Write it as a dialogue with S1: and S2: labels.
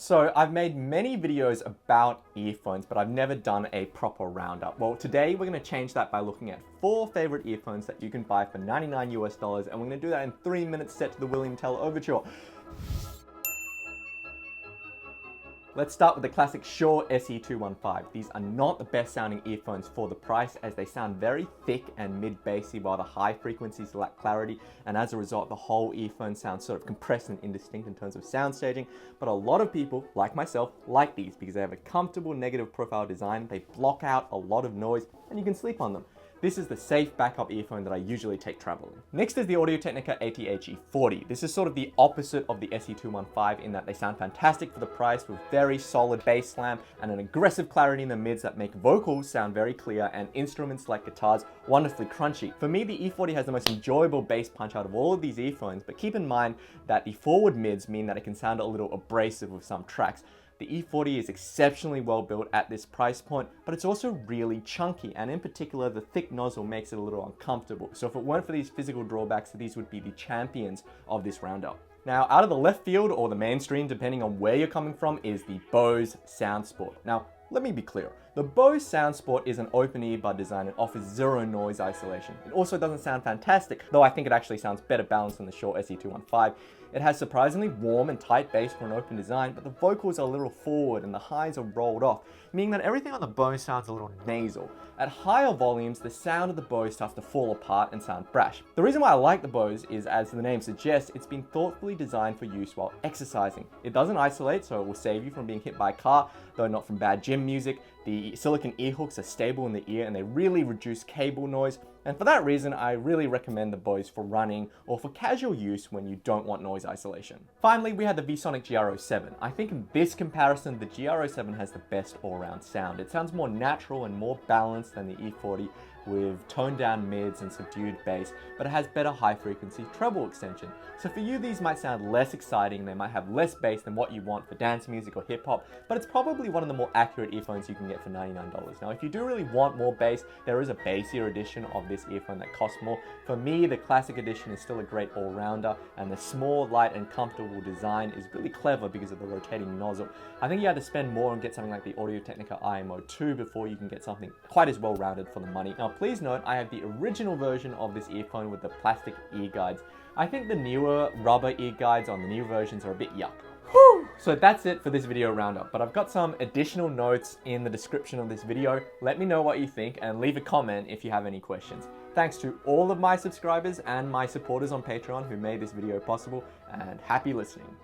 S1: So I've made many videos about earphones, but I've never done a proper roundup. Well, today we're gonna change that by looking at 4 favorite earphones that you can buy for $99 US, and we're gonna do that in 3 minutes set to the William Tell overture. Let's start with the classic Shure SE215. These are not the best sounding earphones for the price, as they sound very thick and mid-bassy while the high frequencies lack clarity, and as a result the whole earphone sounds sort of compressed and indistinct in terms of sound staging. But a lot of people, like myself, like these because they have a comfortable negative profile design, they block out a lot of noise, and you can sleep on them. This is the safe backup earphone that I usually take traveling. Next is the Audio-Technica E40. This is sort of the opposite of the SE215 in that they sound fantastic for the price with very solid bass slam and an aggressive clarity in the mids that make vocals sound very clear and instruments like guitars wonderfully crunchy. For me, the E40 has the most enjoyable bass punch out of all of these earphones, but keep in mind that the forward mids mean that it can sound a little abrasive with some tracks. The E40 is exceptionally well built at this price point, but it's also really chunky, and in particular the thick nozzle makes it a little uncomfortable. So if it weren't for these physical drawbacks, these would be the champions of this roundup. Now, out of the left field or the mainstream, depending on where you're coming from, is the Bose SoundSport. Now, let me be clear. The Bose SoundSport is an open earbud design and offers zero noise isolation. It also doesn't sound fantastic, though I think it actually sounds better balanced than the Shure SE215. It has surprisingly warm and tight bass for an open design, but the vocals are a little forward and the highs are rolled off, meaning that everything on the Bose sounds a little nasal. At higher volumes, the sound of the Bose starts to fall apart and sound brash. The reason why I like the Bose is, as the name suggests, it's been thoughtfully designed for use while exercising. It doesn't isolate, so it will save you from being hit by a car, though not from bad gym music. The silicone earhooks are stable in the ear and they really reduce cable noise. And for that reason, I really recommend the Bose for running or for casual use when you don't want noise isolation. Finally, we had the VSonic RO7. I think in this comparison, the RO7 has the best all-round sound. It sounds more natural and more balanced than the E40, with toned down mids and subdued bass, but it has better high frequency treble extension. So for you, these might sound less exciting, they might have less bass than what you want for dance music or hip hop, but it's probably one of the more accurate earphones you can get for $99. Now, if you do really want more bass, there is a bassier edition of this earphone that costs more. For me, the classic edition is still a great all-rounder, and the small, light, and comfortable design is really clever because of the rotating nozzle. I think you had to spend more and get something like the Audio-Technica IMO2 before you can get something quite as well-rounded for the money. Now, please note, I have the original version of this earphone with the plastic ear guides. I think the newer rubber ear guides on the new versions are a bit yuck. Whew. So that's it for this video roundup, but I've got some additional notes in the description of this video. Let me know what you think and leave a comment if you have any questions. Thanks to all of my subscribers and my supporters on Patreon who made this video possible, and happy listening.